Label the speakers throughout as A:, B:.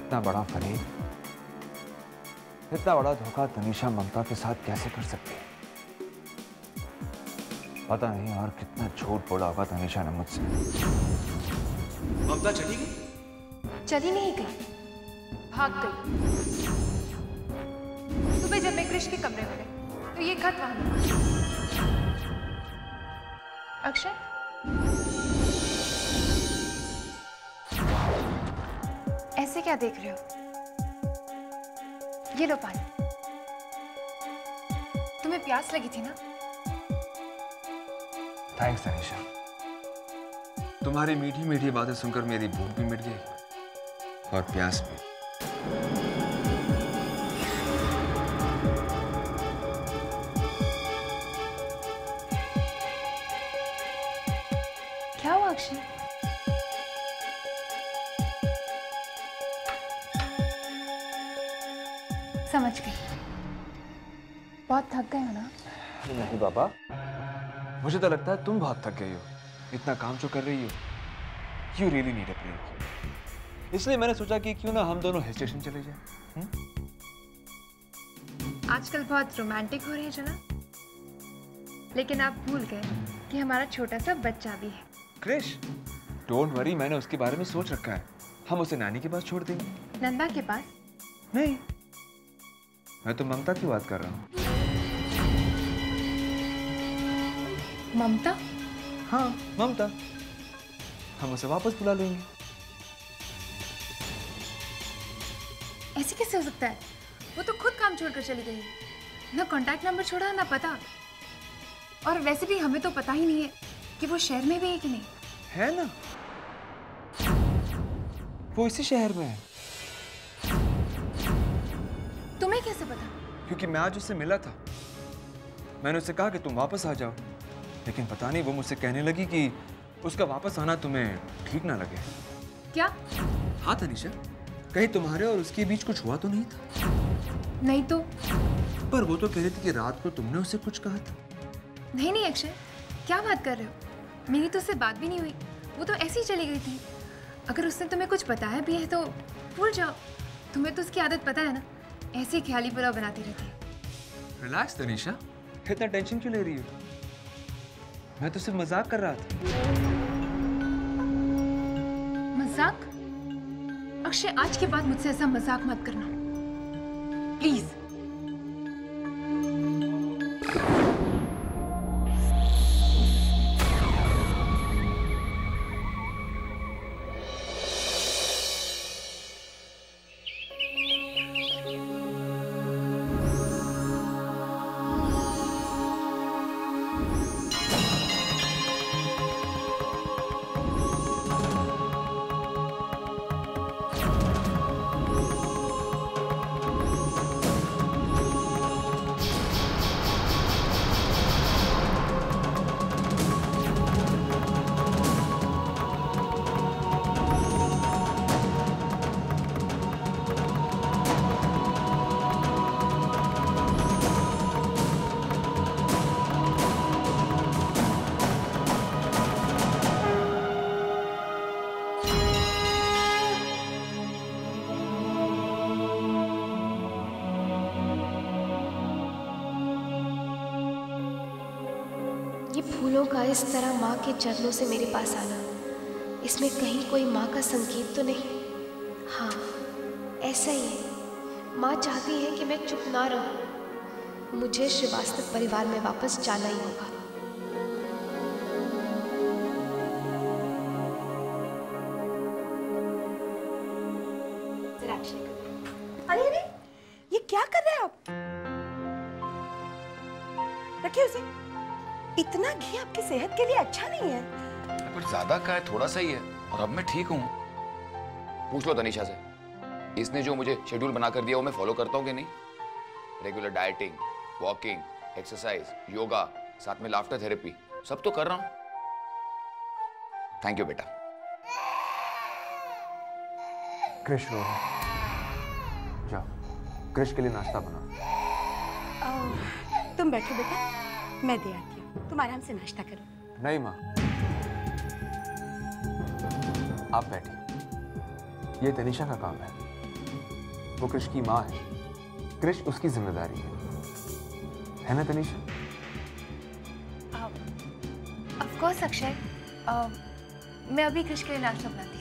A: इतना बड़ा फरेब, इतना बड़ा धोखा तनीषा ममता के साथ कैसे कर सकती है? पता नहीं और कितना झूठ बोला होगा तनीषा ने मुझसे।
B: ममता चली गई?
C: चली नहीं गई, भाग गई। सुबह जब मैं कृष के कमरे में गई तो ये खत वहां मिला। अक्षय, ऐसे क्या देख रहे हो? ये लो पानी। तुम्हें प्यास लगी थी ना?
A: थैंक्स तनीषा। तुम्हारी मीठी मीठी बातें सुनकर मेरी भूख भी मिट गई और प्यास भी।
C: क्या हुआ अक्षय? समझ गई। बहुत थक गए हो ना?
A: नहीं पापा, मुझे तो लगता है तुम बहुत थक गई हो। इतना काम जो कर रही हो। You really need a break। इसलिए मैंने सोचा कि क्यों ना हम दोनों हिल स्टेशन चले जाएं।
C: आजकल बहुत रोमांटिक हो रहे हैं जना, लेकिन आप भूल गए कि हमारा छोटा सा बच्चा भी है।
A: क्रिश, डोंट वरी, मैंने उसके बारे में सोच रखा है। हम उसे नानी के पास छोड़ देंगे।
C: नंदा के पास?
A: नहीं, मैं तो ममता की बात कर रहा हूँ।
C: ममता?
A: हाँ, ममता। हम उसे वापस बुला लेंगे।
C: ऐसे कैसे हो सकता है? वो तो खुद काम छोड़कर चली गई। ना कांटेक्ट नंबर छोड़ा ना पता। और वैसे भी हमें तो पता ही नहीं है कि वो शहर में भी है कि नहीं।
A: है ना, वो इसी शहर में है।
C: तुम्हें कैसे पता?
A: क्योंकि मैं आज उससे मिला था। मैंने उससे कहा कि तुम वापस आ जाओ, लेकिन पता नहीं वो मुझसे कहने लगी कि उसका वापस आना तुम्हें ठीक ना लगे।
C: क्या?
A: हाँ तनीषा, कहीं तुम्हारे और उसके बीच कुछ हुआ तो नहीं था?
C: नहीं तो।
A: पर वो तो कह रही थी कि रात को तुमने उससे कुछ कहा था।
C: नहीं नहीं अक्षय, क्या बात कर रहे हो? मेरी तो उससे बात भी नहीं हुई। वो तो ऐसे ही चली गई थी। अगर उसने तुम्हें कुछ बताया भी है तो भूल जाओ। तुम्हें तो उसकी आदत पता है ना, ऐसे ख्याली पुलाव बनाती रहती है।
A: रिलैक्स तनीषा, इतना टेंशन क्यों ले रही हो? मैं तो सिर्फ मजाक कर रहा था।
C: मजाक? अक्षय, आज के बाद मुझसे ऐसा मजाक मत करना प्लीज।
D: ये फूलों का इस तरह माँ के चरणों से मेरे पास आना, इसमें कहीं कोई माँ का संकेत तो नहीं? हाँ, ऐसा ही है। माँ चाहती है कि मैं चुप ना रहूं। मुझे श्रीवास्तव परिवार में वापस जाना ही होगा।
E: अरे अरे, ये क्या कर रहे हैं आप? रखिए उसे। इतना घी आपकी सेहत के लिए अच्छा नहीं है।
B: कुछ ज्यादा का है, थोड़ा सा ही है और अब मैं ठीक हूँ। पूछ लो तनीषा से, इसने जो मुझे शेड्यूल बनाकर दिया वो मैं फॉलो करता हूँ कि नहीं। Regular dieting, walking, exercise, yoga, साथ में लाफ्टर थेरेपी, सब तो कर रहा हूँ। थैंक यू बेटा।
A: क्रिश रो है, जाओ क्रिश के लिए नाश्ता बना।
E: तुम बैठो बेटा, मैं दे आती हूँ। तुम आराम से नाश्ता करो।
A: नहीं माँ, आप बैठिए, ये तनीषा का काम है। वो कृष की माँ है, कृष उसकी जिम्मेदारी है ना तनीषा?
C: ऑफ कोर्स अक्षय, मैं अभी कृष के लिए नाश्ता बनाती हूँ।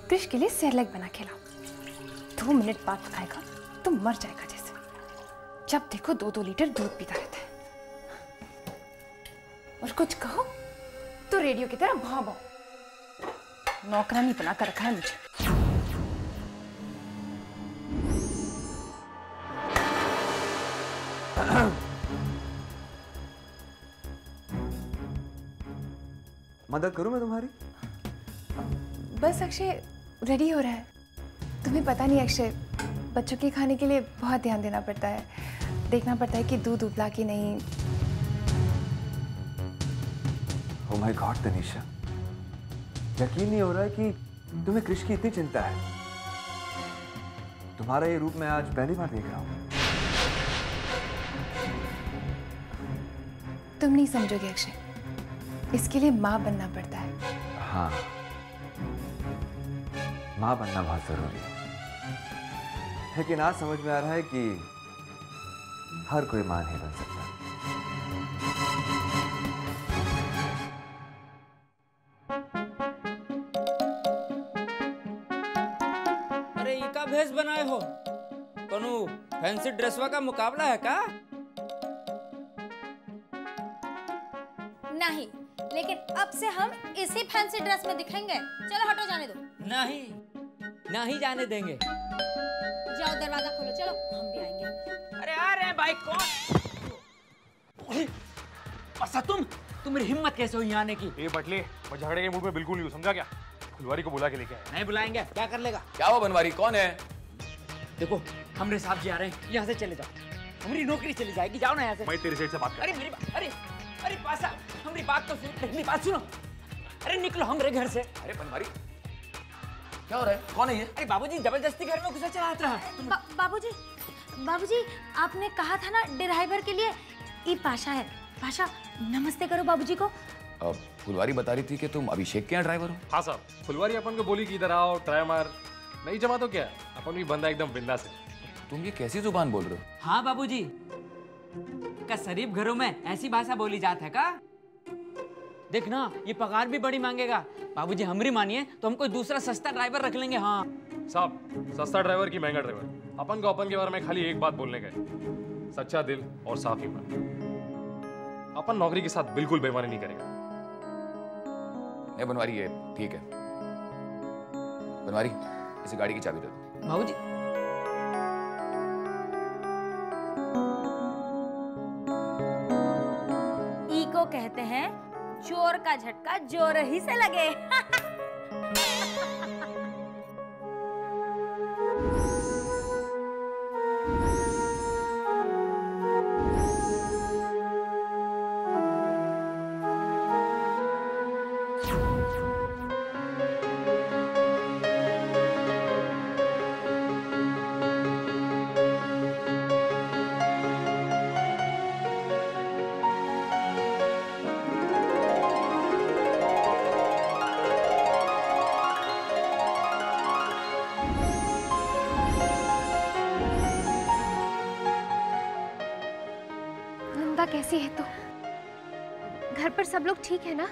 C: कृष के लिए सेरेलैक बना के लाओ। 2 मिनट बाद खाएगा तो मर जाएगा जैसे। जब देखो 2-2 लीटर दूध पीता रहता है। और कुछ कहो तो रेडियो की तरह भाव भाव। नौकरानी बना कर रखा है मुझे।
A: मदद करूं मैं तुम्हारी?
C: बस अक्षय रेडी हो रहा है। तुम्हें पता नहीं अक्षय, बच्चों के खाने के लिए बहुत ध्यान देना पड़ता है। देखना पड़ता है कि दूध उबला कि नहीं।
A: ओह माय गॉड तनीषा, यकीन नहीं हो रहा है कि तुम्हें कृष की इतनी चिंता है। तुम्हारा ये रूप मैं आज पहली बार देख रहा हूं।
C: तुम नहीं समझोगे अक्षय, इसके लिए माँ बनना पड़ता है।
A: हाँ, माँ बनना बहुत जरूरी है, लेकिन आज समझ में आ रहा है कि हर कोई माँ नहीं बन सकता।
F: अरे ये का भेष बनाए हो? कनु फैंसी ड्रेसवा का मुकाबला है का?
G: नहीं, लेकिन अब से हम इसी फैंसी ड्रेस में दिखेंगे। चलो हटो, जाने दो।
F: नहीं, नहीं जाने देंगे।
G: जाओ दरवाजा खोलो, चलो हम भी आएंगे।
F: अरे आ रहे हैं भाई। कौन? अच्छा तुम मेरी हिम्मत कैसे हुई आने की?
H: ये बटले, मैं झगड़े के मूड में बिल्कुल नहीं हूँ, समझा क्या? फुलवारी को बुला के लेके आए।
F: नहीं बुलाएंगे, क्या कर लेगा?
B: क्या हुआ बनवारी, कौन है?
F: देखो हमरे साहब जी आ रहे हैं, यहाँ से चले जाओ, हमारी नौकरी चली जाएगी। जाओ ना यहाँ से।
H: मैं तेरे साइड से बात कर।
F: अरे मेरी बात, अरे पासा, हमारी बात तो सुनो, मेरी बात सुनो। अरे निकलो हमारे घर से।
B: अरे बनवारी क्या हो रहा है, कौन है ये?
F: अरे बाबूजी जबरदस्ती घर में घुसा चला रहा।
G: बाबूजी आपने कहा था ना ड्राइवर के लिए ई पाशा है। पाशा नमस्ते करो बाबूजी को।
B: फुलवारी बता रही थी कि तुम अभिषेक के यहाँ ड्राइवर हो।
H: हाँ साहब, फुलवारी अपन को बोली कि इधर आओ, ट्राई मार। नहीं जमा तो क्या, अपन भी बंदा एकदम बिंदास है।
B: तुम ये कैसी जुबान बोल रहे हो?
F: हाँ बाबूजी, का शरीफ घरों में ऐसी भाषा बोली जात है का? देखना ये पगार भी बड़ी मांगेगा। बाबूजी हमरी मानिए तो हम कोई दूसरा सस्ता ड्राइवर रख लेंगे। हाँ
H: साहब, सस्ता ड्राइवर की महंगा ड्राइवर, अपन को अपन के बारे में खाली एक बात बोलने का है, सच्चा दिल और साफ ईमान। अपन नौकरी के साथ बिल्कुल बेईमानी नहीं करेगा।
B: नहीं बनवारी, ये ठीक है। बनवारी इसे गाड़ी की चाबी दे दो।
F: बाबूजी
G: ई को कहते हैं चोर का झटका जोर ही से लगे।
D: कैसी है तो? घर पर सब लोग ठीक है ना?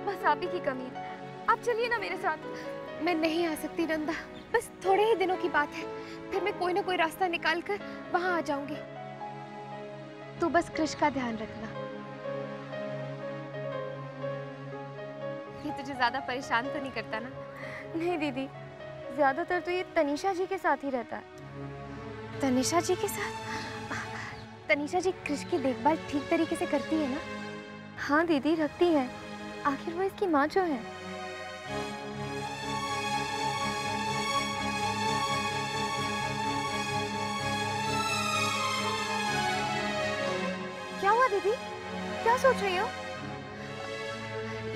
D: बस आप ही की कमी है। आप चलिए ना मेरे साथ। मैं नहीं आ सकती नंदा, बस थोड़े ही दिनों की बात है, फिर मैं कोई ना कोई रास्ता निकाल कर वहां आ जाऊंगी। तो बस कृष का ध्यान रखना। ये तुझे ज्यादा परेशान तो नहीं करता ना? नहीं दीदी, ज्यादातर तो ये तनीषा जी के साथ ही रहता है। तनीषा जी के साथ? तनीषा जी कृष की देखभाल ठीक तरीके से करती है ना? हाँ दीदी, रखती है। आखिर वो इसकी माँ जो है। क्या हुआ दीदी?
C: क्या सोच रही हो?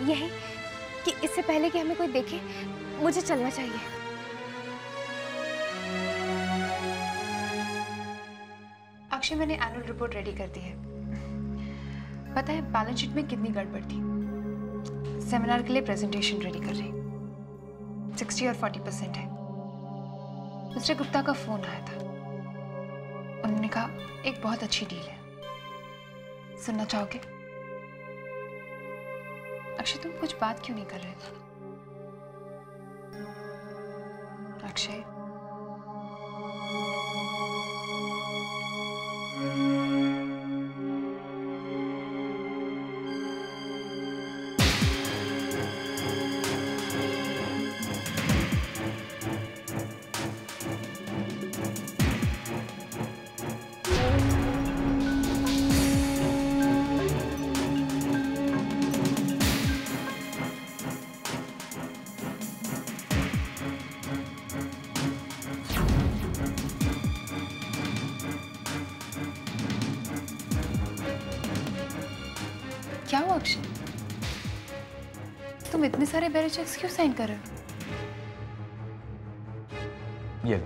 D: यही कि इससे पहले कि हमें कोई देखे मुझे चलना चाहिए।
C: अक्षय, मैंने एनुअल रिपोर्ट रेडी कर दी है। पता है बैलेंस शीट में कितनी गड़बड़ थी? सेमिनार के लिए प्रेजेंटेशन रेडी कर रही, 60 और 40% है। मिस्टर गुप्ता का फोन आया था, उन्होंने कहा एक बहुत अच्छी डील है, सुनना चाहोगे? अक्षय, तुम कुछ बात क्यों नहीं कर रहे? अक्षय, क्या हुआ अक्षय? तुम इतने सारे बेरे चेक्स क्यों साइन कर रहे हो?
A: ये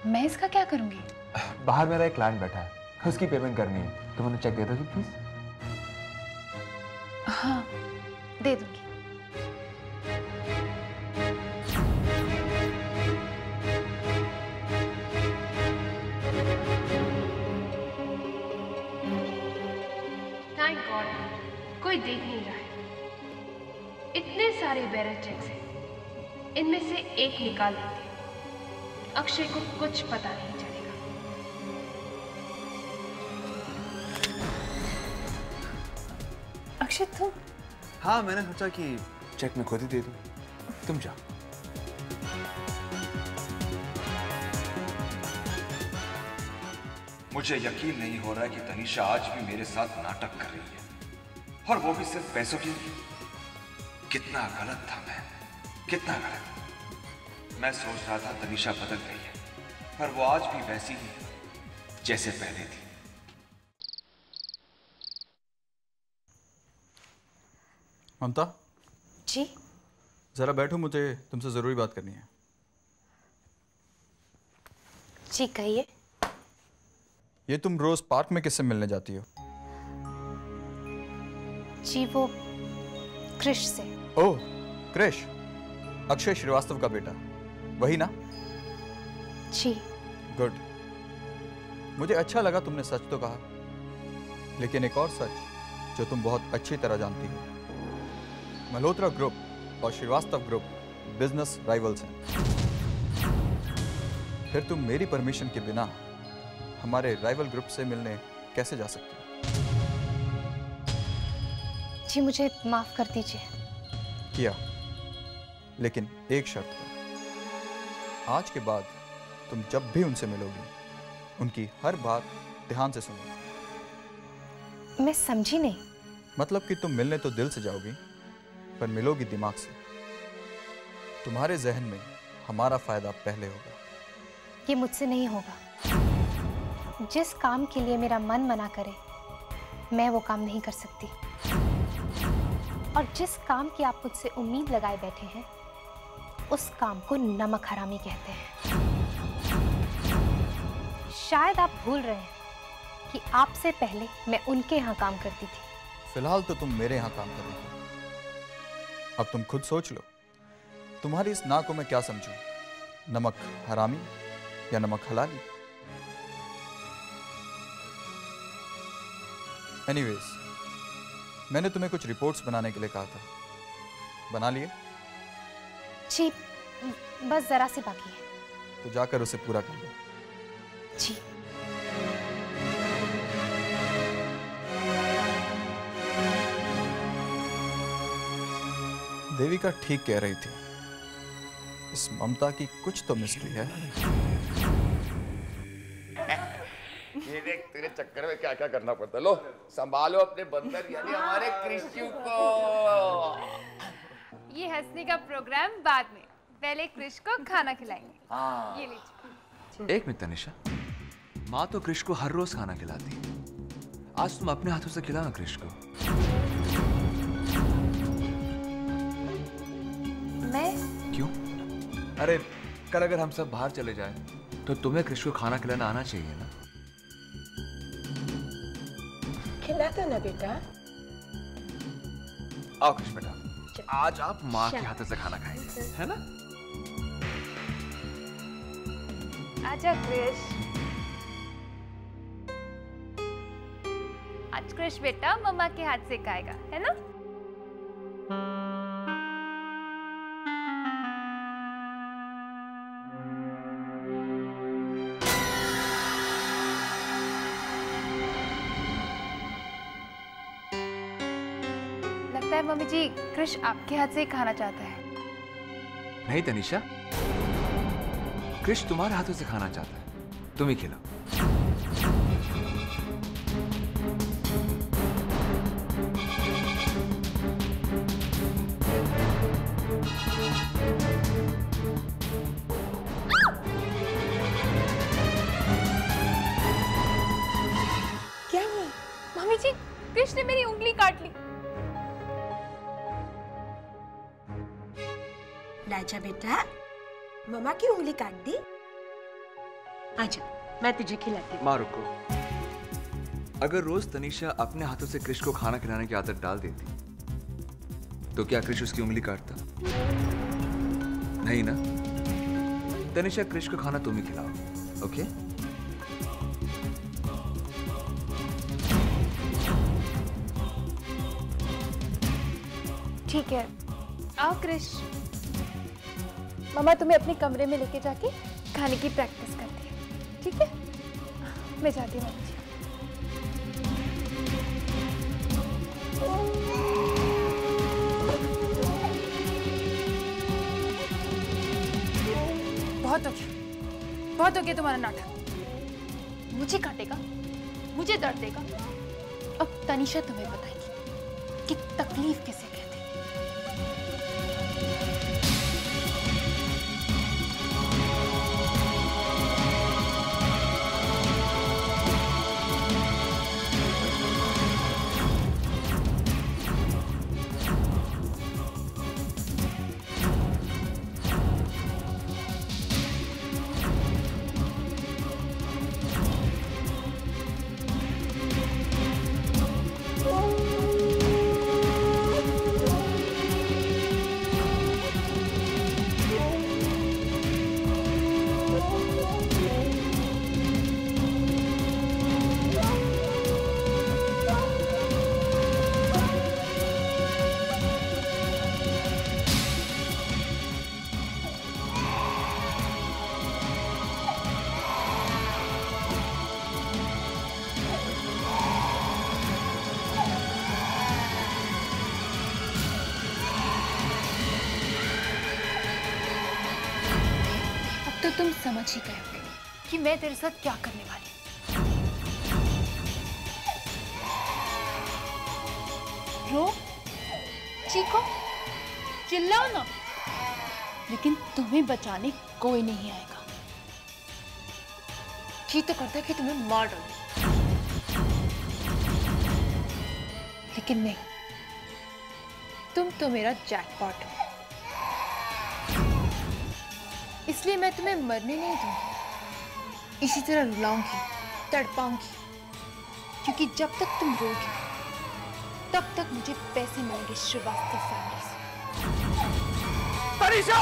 C: मैं इसका क्या करूंगी?
A: बाहर मेरा एक क्लाइंट बैठा है, उसकी पेमेंट करनी है, तुम उन्हें चेक दे दोगे प्लीज?
C: हाँ, दे दूंगी।
D: थैंक गॉड कोई देख नहीं रहा है। इतने सारे बेरर चेक्स हैं, इनमें से एक निकाल देते हैं। अक्षय को कुछ पता नहीं चलेगा।
C: अक्षय, तुम?
A: हाँ, मैंने सोचा कि चेक मैं खुद ही दे दूं, तुम जाओ।
I: मुझे यकीन नहीं हो रहा कि तनीषा आज भी मेरे साथ नाटक कर रही है, और वो भी सिर्फ पैसों के लिए। कितना गलत था मैं, कितना गलत। मैं सोच रहा था तनीषा बदल गई है, पर वो आज भी वैसी ही है जैसे पहले थी।
J: ममता
D: जी?
J: जरा बैठो, मुझे तुमसे जरूरी बात करनी है।
D: जी कहिए।
J: ये तुम रोज पार्क में किससे मिलने जाती हो?
D: जी वो कृष से।
J: ओह, कृष, अक्षय श्रीवास्तव का बेटा, वही ना?
D: जी।
J: गुड। मुझे अच्छा लगा तुमने सच तो कहा, लेकिन एक और सच जो तुम बहुत अच्छी तरह जानती हो, मल्होत्रा ग्रुप और श्रीवास्तव ग्रुप बिजनेस राइवल्स हैं। फिर तुम मेरी परमिशन के बिना हमारे राइवल ग्रुप से मिलने कैसे जा सकती हो?
D: जी मुझे माफ कर दीजिए।
J: किया, लेकिन एक शर्त पर। आज के बाद तुम जब भी उनसे मिलोगी, उनकी हर बात ध्यान से सुनो।
D: मैं समझी नहीं।
J: मतलब कि तुम मिलने तो दिल से जाओगी, पर मिलोगी दिमाग से। तुम्हारे जहन में हमारा फायदा पहले होगा।
D: ये मुझसे नहीं होगा। जिस काम के लिए मेरा मन मना करे, मैं वो काम नहीं कर सकती। और जिस काम की आप मुझसे उम्मीद लगाए बैठे हैं, उस काम को नमक हरामी कहते हैं। शायद आप भूल रहे हैं कि आपसे पहले मैं उनके यहाँ काम करती थी।
J: फिलहाल तो तुम मेरे यहाँ काम कर रही हो। अब तुम खुद सोच लो, तुम्हारी इस ना को मैं क्या समझूं? नमक हरामी या नमक हलाली? एनीवेज, मैंने तुम्हें कुछ रिपोर्ट्स बनाने के लिए कहा था, बना लिए?
D: जी, बस जरा सी बाकी है।
J: तो जाकर उसे पूरा कर लो।
D: जी।
J: देविका ठीक कह रही थी, इस ममता की कुछ तो मिस्ट्री है।
B: ये देख, तेरे चक्कर में क्या क्या करना पड़ता। लो संभालो अपने बंदर, यानी हमारे कृष्ण को।
C: ये हंसने का प्रोग्राम बाद में, पहले कृष को खाना खिलाएंगे।
B: हाँ।
C: ये लीजिए।
A: एक मिनट तनिषा, माँ तो कृष को हर रोज खाना खिलाती है, आज तुम अपने हाथों से खिलाओ ना क्रिश को।
C: मैं?
A: क्यों? अरे कल अगर हम सब बाहर चले जाएं, तो तुम्हें क्रिश को खाना खिलाना आना चाहिए ना।
E: खिलाता ना बेटा।
A: आओ क्रिश बेटा, आज आप माँ के हाथों से खाना खाएंगे, है ना?
C: आजा क्रिश। आज क्रिश बेटा मम्मा के हाथ से खाएगा, है ना? लगता है मम्मी जी क्रिश आपके हाथ से ही खाना चाहता है।
A: नहीं तनिषा, क्रिश तुम्हारे हाथों से खाना चाहता है, तुम ही खिलाओ।
E: क्या हुआ?
C: मम्मी जी क्रिश ने मेरी उंगली काट ली।
E: राजा बेटा, मम्मा की उंगली काट दी। आजा, मैं तुझे खिलाती हूँ।
A: माँ रुको, अगर रोज तनिषा अपने हाथों से क्रिश को खाना खिलाने की आदत डाल देती, तो क्या क्रिश उसकी उंगली काटता? नहीं ना? तनिषा क्रिश को खाना तुम ही खिलाओ, ओके?
C: ठीक है, आओ क्रिश। मम्मा तुम्हें अपने कमरे में लेके जाके खाने की प्रैक्टिस करती है, ठीक है? मैं जाती हूँ मम्मी जी। बहुत हो गया तुम्हारा नाटक। मुझे काटेगा, मुझे दर्द देगा। अब तनिषा तुम्हें बताएगी कि तकलीफ किसे कहते हैं। तो तुम समझ ही गए होगे कि मैं तेरे साथ क्या करने वाली हूं। रो, चीखो, चिल्लाओ ना, लेकिन तुम्हें बचाने कोई नहीं आएगा। जी तो करता है कि तुम्हें मार डालूं, लेकिन नहीं, तुम तो मेरा जैकपॉट हो। इसलिए मैं तुम्हें मरने नहीं दूंगी, इसी तरह रुलाऊंगी, तड़पाऊंगी, क्योंकि जब तक तुम रोगी तब तक मुझे पैसे मिलेंगे श्रीवास्तव फैमिली से।
A: तनिषा!